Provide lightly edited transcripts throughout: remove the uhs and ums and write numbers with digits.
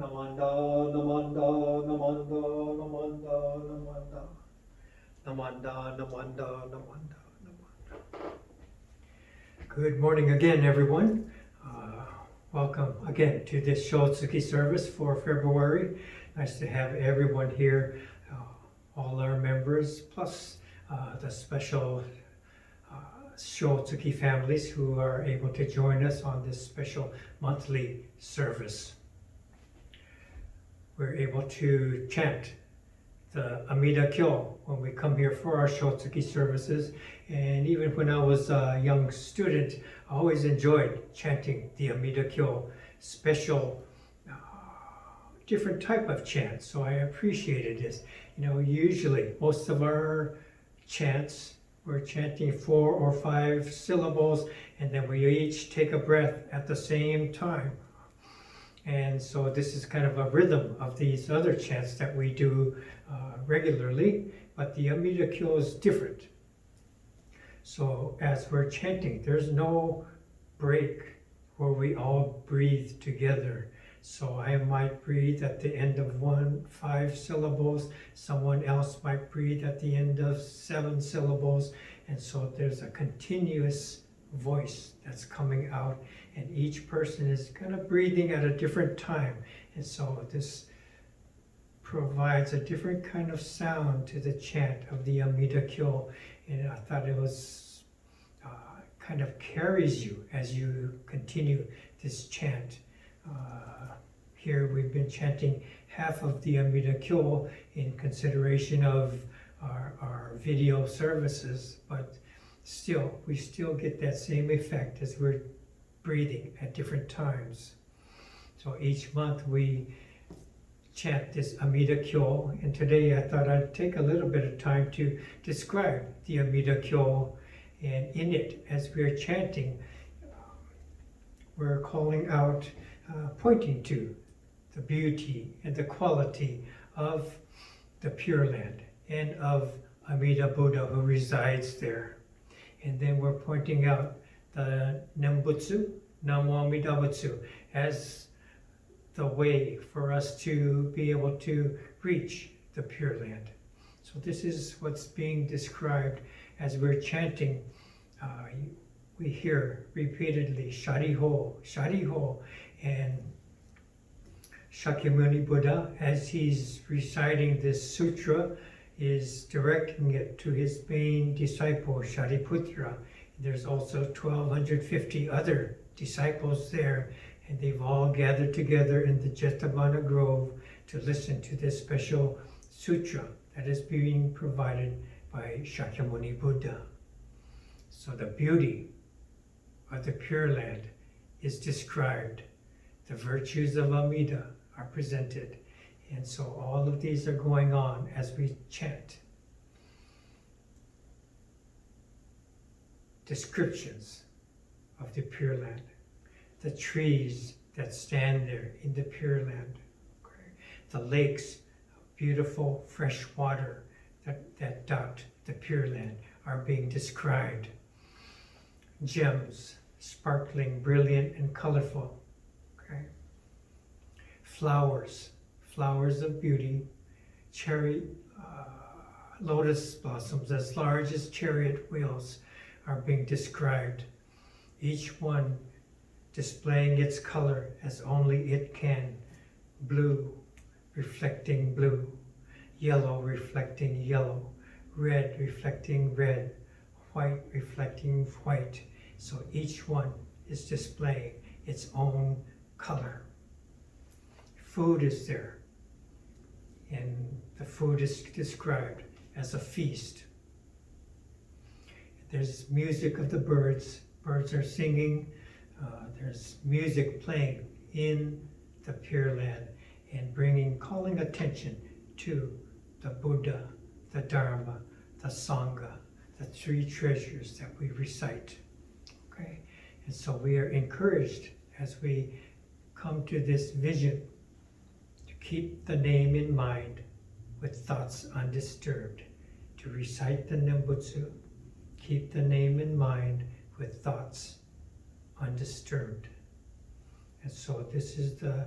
Namanda, Namanda, Namanda, Namanda, Namanda, Namanda, Namanda, Namanda, Namanda. Good morning again, everyone. Welcome again to this Shotsuki service for February. Nice to have everyone here, all our members, plus the special Shotsuki families who are able to join us on this special monthly service. We're able to chant the Amida Kyo when we come here for our Shotsuki services. And even when I was a young student, I always enjoyed chanting the Amida Kyo, special, different type of chant. So I appreciated this. You know, usually most of our chants, we're chanting 4 or 5 syllables, and then we each take a breath at the same time. And so this is kind of a rhythm of these other chants that we do regularly, but the Amida Kyo is different. So as we're chanting, there's no break where we all breathe together. So I might breathe at the end of 5 syllables, someone else might breathe at the end of 7 syllables, and so there's a continuous voice that's coming out, and each person is kind of breathing at a different time, and so this provides a different kind of sound to the chant of the Amida Kyo, and I thought it was kind of carries you as you continue this chant. Here we've been chanting half of the Amida Kyo in consideration of our video services, but still, we still get that same effect as we're breathing at different times. So each month we chant this Amida Kyo, and today I thought I'd take a little bit of time to describe the Amida Kyo, and in it, as we're chanting, we're calling out, pointing to the beauty and the quality of the Pure Land and of Amida Buddha who resides there. And then we're pointing out the Nembutsu, Namo Amida Butsu, as the way for us to be able to reach the Pure Land. So this is what's being described as we're chanting. We hear repeatedly, Shariho, Shariho, and Shakyamuni Buddha, as he's reciting this sutra, is directing it to his main disciple, Shariputra. There's also 1,250 other disciples there, and they've all gathered together in the Jetavana Grove to listen to this special sutra that is being provided by Shakyamuni Buddha. So the beauty of the Pure Land is described. The virtues of Amida are presented. And so all of these are going on as we chant. Descriptions of the Pure Land. The trees that stand there in the Pure Land. Okay. The lakes of beautiful fresh water that dot the Pure Land are being described. Gems, sparkling, brilliant, and colorful. Okay. Flowers of beauty, cherry, lotus blossoms as large as chariot wheels are being described, each one displaying its color as only it can. Blue reflecting blue, yellow reflecting yellow, red reflecting red, white reflecting white. So each one is displaying its own color. Food is there, and the food is described as a feast. There's music of the birds. Birds are singing. There's music playing in the Pure Land and calling attention to the Buddha, the Dharma, the Sangha, the 3 treasures that we recite. Okay, and so we are encouraged as we come to this vision to keep the name in mind with thoughts undisturbed, to recite the Nembutsu, keep the name in mind with thoughts undisturbed. And so this is the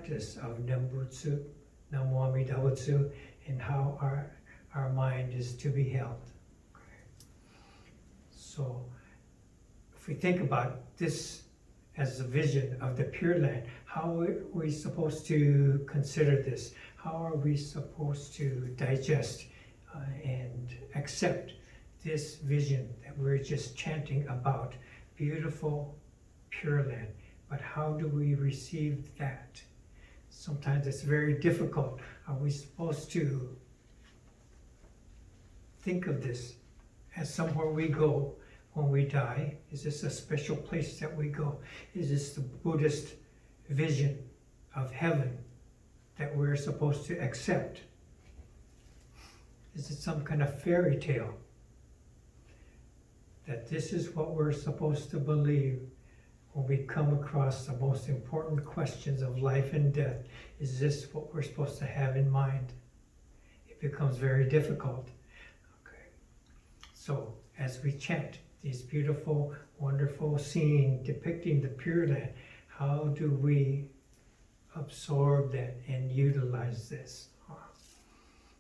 practice of Nembutsu, Namo Amida Butsu, and how our mind is to be held. Okay. So if we think about this as a vision of the Pure Land, how are we supposed to consider this? How are we supposed to digest and accept this vision that we're just chanting about? Beautiful Pure Land. But how do we receive that? Sometimes it's very difficult. Are we supposed to think of this as somewhere we go when we die? Is this a special place that we go? Is this the Buddhist vision of heaven that we're supposed to accept? Is it some kind of fairy tale that this is what we're supposed to believe when we come across the most important questions of life and death? Is this what we're supposed to have in mind? It becomes very difficult. Okay. So as we chant these beautiful, wonderful scenes depicting the Pure Land, how do we absorb that and utilize this?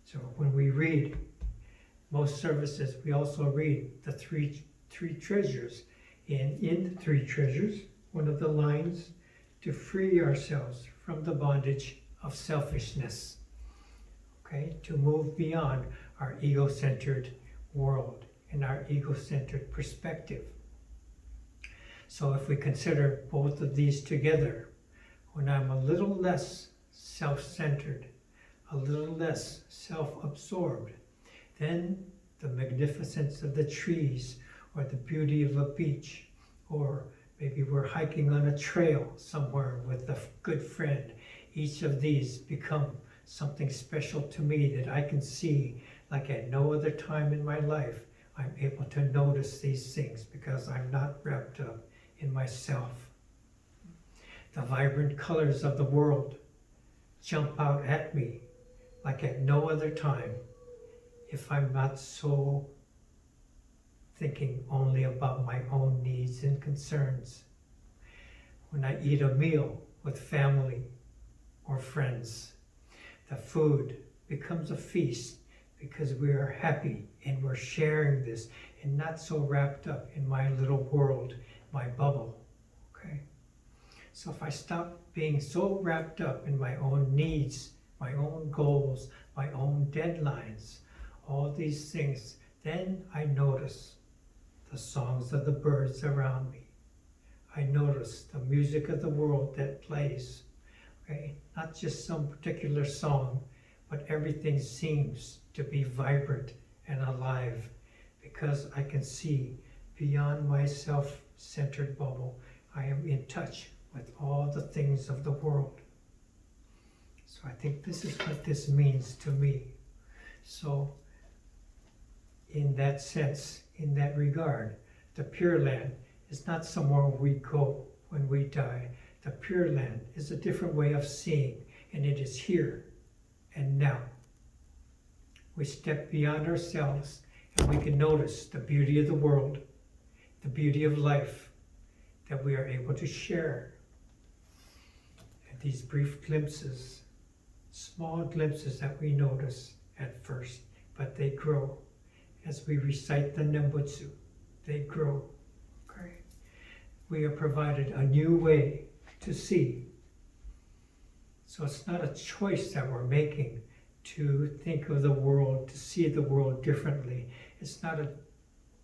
So when we read most services, we also read the three treasures. And in the three treasures, one of the lines, to free ourselves from the bondage of selfishness, okay, to move beyond our ego-centered world and our ego-centered perspective. So if we consider both of these together, when I'm a little less self-centered, a little less self-absorbed, then the magnificence of the trees, or the beauty of a beach, or maybe we're hiking on a trail somewhere with a good friend. Each of these become something special to me that I can see like at no other time in my life. I'm able to notice these things because I'm not wrapped up in myself. The vibrant colors of the world jump out at me like at no other time if I'm not so thinking only about my own needs and concerns. When I eat a meal with family or friends, the food becomes a feast because we are happy and we're sharing this and not so wrapped up in my little world, my bubble, okay? So if I stop being so wrapped up in my own needs, my own goals, my own deadlines, all these things, then I notice the songs of the birds around me. I notice the music of the world that plays, okay? Not just some particular song, but everything seems to be vibrant and alive because I can see beyond my self-centered bubble. I am in touch with all the things of the world. So I think this is what this means to me. So in that sense, in that regard, the Pure Land is not somewhere we go when we die. The Pure Land is a different way of seeing, and it is here and now. We step beyond ourselves and we can notice the beauty of the world, the beauty of life that we are able to share. And these brief glimpses, small glimpses that we notice at first, but they grow. As we recite the Nembutsu, they grow. Okay? We are provided a new way to see. So it's not a choice that we're making to think of the world, to see the world differently. It's not a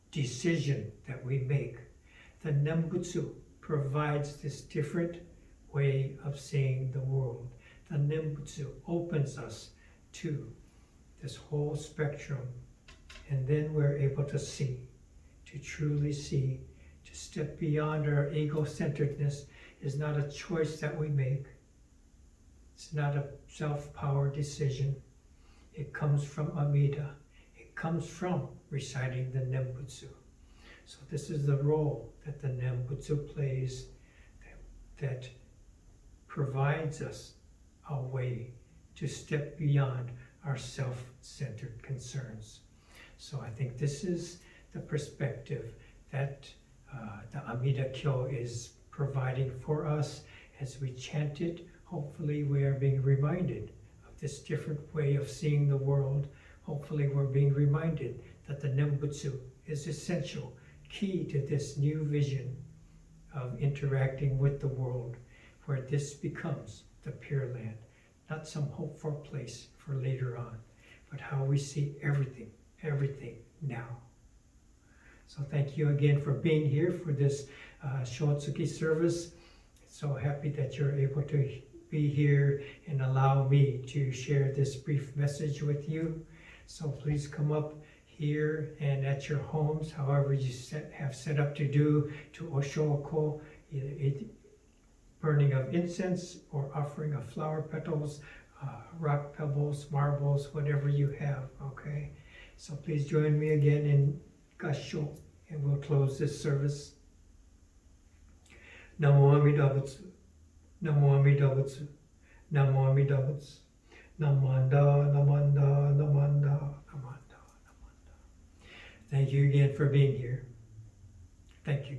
decision that we make. The Nembutsu provides this different way of seeing the world. The Nembutsu opens us to this whole spectrum. And then we're able to see, to truly see, to step beyond our ego-centeredness is not a choice that we make. It's not a self-powered decision. It comes from Amida. It comes from reciting the Nembutsu. So this is the role that the Nembutsu plays that provides us a way to step beyond our self-centered concerns. So I think this is the perspective that the Amida Kyo is providing for us as we chant it. hopefully we are being reminded of this different way of seeing the world. Hopefully we're being reminded that the Nembutsu is essential, key to this new vision of interacting with the world, where this becomes the Pure Land, not some hopeful place for later on, but how we see everything now. So thank you again for being here for this Shotsuki service. So happy that you're able to be here and allow me to share this brief message with you. So please come up here and at your homes, however you have set up to do, to Oshoko, either burning of incense or offering of flower petals, rock pebbles, marbles, whatever you have, okay? So please join me again in Gasho, and we'll close this service. Namo Amida Butsu, Namo Amida Butsu, Namo Amida Butsu, Namanda, Namanda, Namanda, Namanda, Namanda. Thank you again for being here. Thank you.